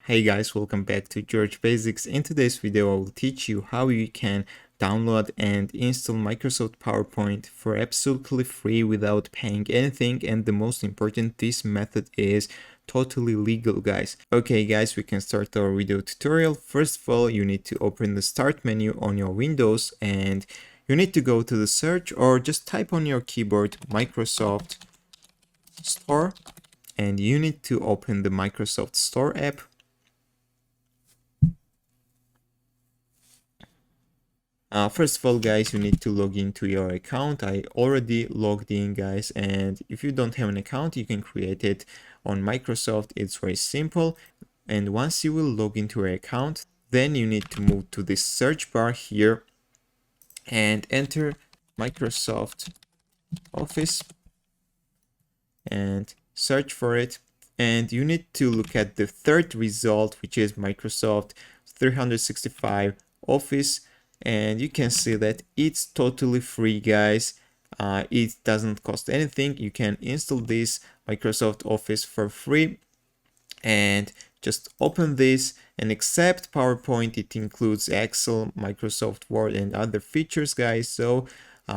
Hey guys, welcome back to George Basics. In today's video, I will teach you how you can download and install Microsoft PowerPoint for absolutely free without paying anything. And the most important, this method is totally legal, guys. Okay guys, we can start our video tutorial. First of all, you need to open the start menu on your Windows and you need to go to the search or just type on your keyboard Microsoft Store, and you need to open the Microsoft Store app. First of all, guys, you need to log into your account. I already logged in, guys, and if you don't have an account, you can create it on Microsoft. It's very simple. And once you will log into your account, then you need to move to this search bar here and enter Microsoft Office and search for it. And you need to look at the third result, which is Microsoft 365 Office. And you can see that it's totally free, guys. It doesn't cost anything. You can install this Microsoft Office for free and just open this and accept PowerPoint. It includes Excel, Microsoft Word, and other features, guys. So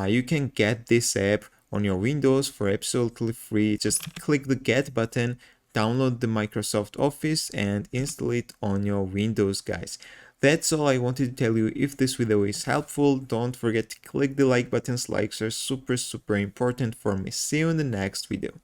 you can get this app on your Windows for absolutely free. Just click the Get button, download the Microsoft Office, and install it on your Windows, guys. That's all I wanted to tell you. If this video is helpful, don't forget to click the like buttons. Likes are super important for me. See you in the next video.